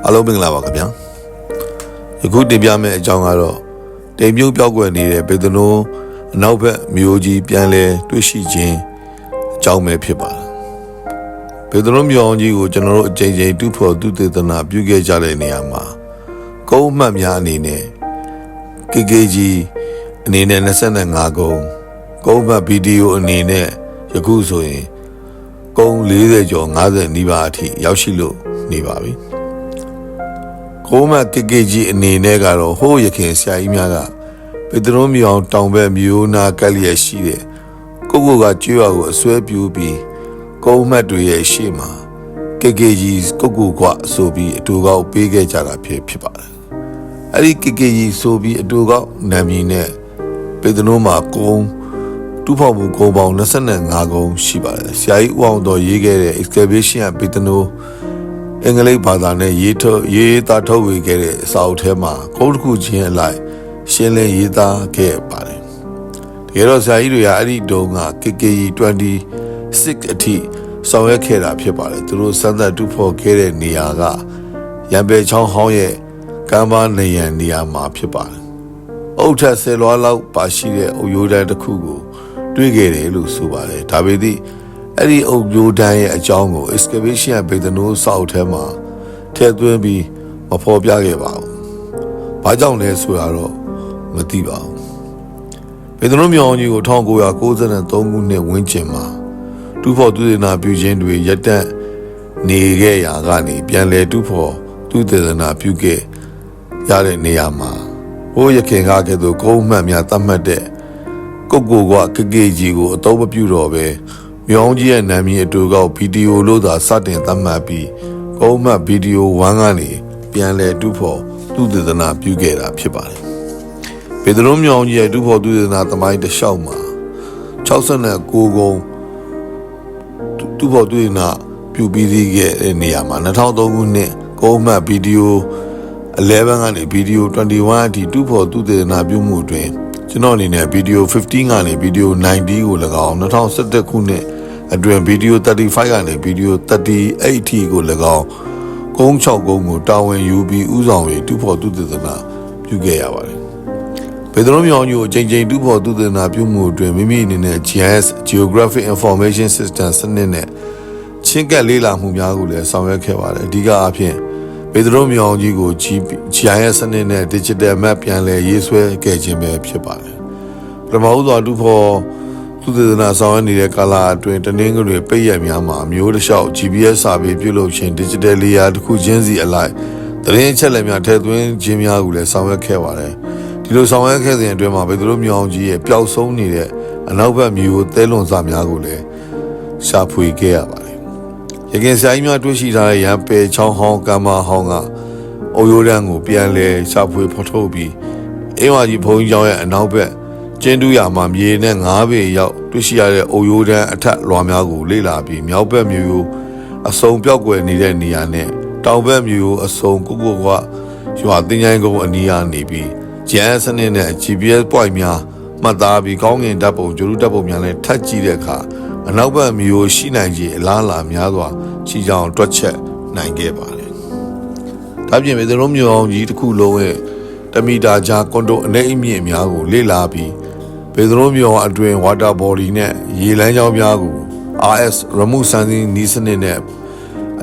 အားလုံးမင်္ဂလာပါခင်ဗျာယခုတင်ပြမယ့်အကြောင်းကတော့တိမ်မြုပ်ပြောက်ကွယ်နေတဲ့ပေသနိုးအနောက်ဘက်မြို့ကြီးပြန်လဲတွေ့ရှိခြင်းအကြောင်းပဲဖြစ်ပါတယ်ပေသနိုးမြို့ကြီးကိုကျွန်တော်တို့အကြိမ်ကြိမ်တူဖို့သူတေသနာပြုခဲ့ကြတဲ့နေရာမှာကုန်းအမှတ်များအနေနဲ့ KKG အနေနဲ့25ကုန်းကုန်းမှတ်ဗီဒီယိုအနေနဲ့ယခုဆိုရင်ကုန်း40ကျော်50နီးပါးအထိရောက်ရှိလို့နေပါပြီကုန်းမှတ် KKG အနေနဲ့ကတော့ဟိုးရခင်ဆရာကြီးများကပေတရုံးမြောင်တောင်ဘက်မြို့နာကလျက်ရှိတဲ့ကိုကကျွေးရွာကိုအစွဲပြူပြီးကုန်းမှတ်တွေရဲ့ရှေ့မှာ KKG ကိုကွာဆိုပြီးအတူကောက်ပေးခဲ့ကြတာဖြစ်ပါတယ်အဲ့ဒီ KKG ဆိုပြီးအတူကောက်နာမည်နဲ့ပေတရုံးမှာကုန်းတူဖောက်မှုကုန်းပေါင်း25ကုန်းရှိပါတယ်ဆရာကြီးဦးအောင်တော်ရေးခဲ့တဲ့ excavation ပေတနိုးအင်္ဂလိပ်ဘာသာနဲ့ရေးသားထုတ်ဝေခဲ့တဲ့အစာအုပ်ထဲမှာကုန်းတစ်ခုချင်းအလိုက်ရှင်းလင်းရေးသားခဲ့ပါတယ်တကယ်တော့ဆရာကြီးတွေကအဲ့ဒီတုန်းက KKG 26အထိဆောင်ရွက်ခဲ့တာဖြစ်ပါတယ်သူတို့စမ်းသပ်တူဖော်ခဲ့တဲ့နေရာကရံပယ်ချောင်းဟောင်းရဲ့ကမ်းပါးနေရာမှာဖြစ်ပါတယ်အုတ်ထက်10လွားလောက်ပါရှိတဲ့အုတ်ရိုးတန်းတစ်ခုကိုတွေ့ခဲ့တယ်လို့ဆိုပါတယ်ဒါပေမဲ့အဲ့ဒီအုတ်ရိုးတန်းရဲ့အကြောင်းကို excavation ပေတနိုးစောက်ထဲမှာထည့်သွင်းပြီးမဖော်ပြခဲ့ပါဘူးဘာကြောင့်လဲဆိုတာတော့မသိပါဘူးပေတနိုးမြောင်ကြီးကို1993ခုနှစ်ဝန်းကျင်မှာတူဖို့သူသေနာပြုခြင်းတွေရပ်တန့်နေခဲ့ရာကနေပြန်လဲတူဖို့သူသေနာပြုခဲ့ရတဲ့နေရာမှာဟိုးရခင်ကကဲ့သို့ကုန်းမှတ်များသတ်မှတ်တဲ့ကိုက KKG ကိုအတော့မပြုတော့ပဲမြောင်ကြီးရဲ့နာမည်အတူကောက်ဗီဒီယိုလို့သာစတင်သတ်မှတ်ပြီးကုန်းမှတ်ဗီဒီယို1ကနေပြန်လဲတူဖို့သူသေနာပြုခဲ့တာဖြစ်ပါတယ်ပေတရုံးမြောင်ကြီးရဲ့တူဖို့သူသေနာသမိုင်းတစ်လျှောက်မှာ69ကုန်းတူဖို့သူသေနာပြုပြီးသေးခဲ့တဲ့နေရာမှာ2003ခုနှစ်ကုန်းမှတ်ဗီဒီယို11ကနေဗီဒီယို21အထိတူဖို့သူသေနာပြုမှုအတွင်းကျွန်တော်အနေနဲ့ဗီဒီယို15ကနေဗီဒီယို90ကို၎င်း2017ခုနှစ်အတွင်းဗီဒီယို35ကနေဗီဒီယို38အထိကို၎င်းကုန်း6ကုန်းကိုတာဝန်ယူပြီးဥဆောင်ပြီးတူဖို့သူသေနာပြုခဲ့ရပါတယ်ပေတရုံးမြောင်ကြီးကိုချိန်တူဖို့သူသေနာပြုမှုအတွင်းမိမိအနေနဲ့ GIS Geographic Information System စနစ်နဲ့ချင်းကပ်လေ့လာမှုများကိုလည်းဆောင်ရွက်ခဲ့ပါတယ်အဓိကအားဖြင့်ပေတရုံးမြောင်ကြီးကို GIS စနစ်နဲ့ Digital Map ပြန်လည်ရေးဆွဲခဲ့ခြင်းပဲဖြစ်ပါတယ်ပထမဦးစွာတူဖို့သူသေနာဆောင်ရွက်နေတဲ့ကာလအတွင်းတနင်္ဂနွေပိတ်ရက်များမှာမျိုးတစ်လျှောက် GPS စာပေပြုလုပ်ခြင်း Digital Layer တစ်ခုချင်းစီအလိုက်သတင်းအချက်အလက်များထည့်သွင်းခြင်းများကိုလည်းဆောင်ရွက်ခဲ့ပါတယ်ဒီလိုဆောင်ရွက်ခဲ့စဉ်အတွင်းမှာပေတရုံးမြောင်ကြီးရဲ့ပျောက်ဆုံးနေတဲ့အနောက်ဘက်မြို့သဲလွန်စာများကိုလည်းရှာဖွေခဲ့ရပါတယ်ရခင်ဆရာကြီးများတွေ့ရှိထားတဲ့ရံပယ်ချောင်းဟောင်းကမ်းမဟောင်းကအုတ်ရိုးတန်းကိုပြန်လဲရှာဖွေဖော်ထုတ်ပြီးအင်းဝါကြီးဘုံကြီးကျောင်းရဲ့အနောက်ဘက်ကျင်းတူးရမှာမြေနဲ့9ပေရောက်တွေ့ရှိရတဲ့အုတ်ရိုးတန်းအထက်လွှာများကိုလေ့လာပြီးမြောက်ဘက်မြို့အစုံပြောက်ကွယ်နေတဲ့နေရာနဲ့တောင်ဘက်မြို့အစုံကိုရွာတင်ချိုင်းကုန်းအနီးကနေပြီးကျန်းစနစ်နဲ့ GPS point များမှတ်သားပြီးကောင်းကင်ဓာတ်ပုံဂျိုလူဓာတ်ပုံများနဲ့ထပ်ကြည့်တဲ့အခါအနောက်ဘက်မြို့ရှိနိုင်ခြေအလားအလာများစွာရှိကြောင်းတွက်ချက်နိုင်ခဲ့ပါတယ်။ဒါပြင်ပေတရုံးမြောင်ကြီးတစ်ခုလုံးရဲ့1မီတာကြာကွန်တိုအနေအမြင့်များကိုလေ့လာပြီးပေတရုံးမြောင်အတွင်း water body နဲ့ရေလမ်းကြောင်းများကို RS ရမှုစမ်းသင်းနည်းစနစ်နဲ့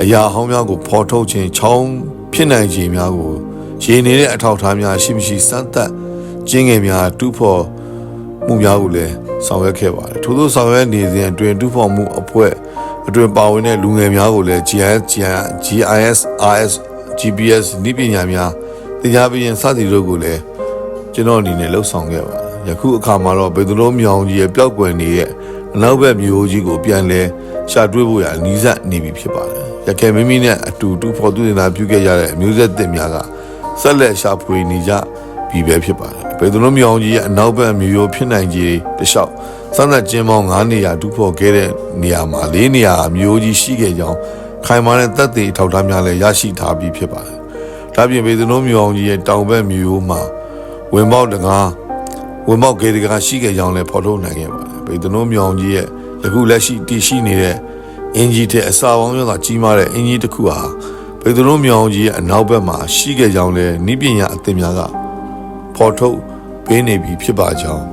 အရာဟောင်းများကိုဖော်ထုတ်ခြင်းချောင်းဖြစ်နိုင်ခြေများကိုရေနေတဲ့အထောက်အထားများရှိမရှိစမ်းသပ်ကျင်းငယ်များတူဖို့မှုများကိုလည်းဆောင်ရွက်ခဲ့ပါတယ်ထို့သောဆောင်ရွက်နေစဉ်အတွင်းတူဖို့မှုအဖွဲ့အတွင်းပါဝင်တဲ့လူငယ်များကိုလည်း GIS RS GPS နည်းပညာများသင်ကြားပေးရင်စသည်တို့ကိုလည်းကျွန်တော်အနေနဲ့လှုပ်ဆောင်ခဲ့ပါတယ်ယခုအခါမှာတော့ပေတရုံးမြောင်ကြီးရဲ့ပျောက်ကွယ်နေတဲ့အနောက်ဘက်မြို့ကြီးကိုပြန်လဲရှာတွေ့ဖို့ရအနည်းဆက်နေပြီဖြစ်ပါတယ်ရခင်မိမိနဲ့အတူတူဖို့သူတင်ပြုခဲ့ရတဲ့အမျိုးဆက်သစ်များကဆက်လက်ရှာဖွေနေကြပြီပဲဖြစ်ပါတယ်ပေတရုံးမြောင်ကြီးရဲ့အနောက်ဘက်မြို့ဖြစ်နိုင်ခြေတလျှောက်စမ်းသပ်ကျင်းပေါင်း9နေရာတူဖို့ခဲ့တဲ့နေရာမှာ4နေရာမြို့ကြီးရှိခဲ့ကြောင်းခိုင်မာတဲ့သက်သေထောက်ထားများလည်းရရှိထားပြီးဖြစ်ပါတယ်ဒါပြင်ပေတရုံးမြောင်ကြီးရဲ့တောင်ဘက်မြို့မှာဝင်ပေါက်တကားဂေတကားရှိခဲ့ကြောင်းလည်းဖော်ထုတ်နိုင်ခဲ့ပါတယ်ပေတရုံးမြောင်ကြီးရဲ့ယခုလက်ရှိတည်ရှိနေတဲ့အင်ဂျီတဲ့အစာပေါင်းများစွာကြီးမားတဲ့အင်ဂျီတစ်ခုဟာ ပေတရုမြောင်ကြီးရဲ့အနောက်ဘက်မှာရှိခဲ့ကြောင်းလဲနိပညာအသင်များကဖော်ထုတ်ပေးနေပြီဖြစ်ပါကြောင်း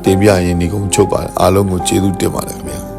တင်ပြရင်းဒီကုန်းချုပ်ပါတယ်အားလုံးကိုကျေးဇူးတင်ပါတယ်ခင်ဗျာ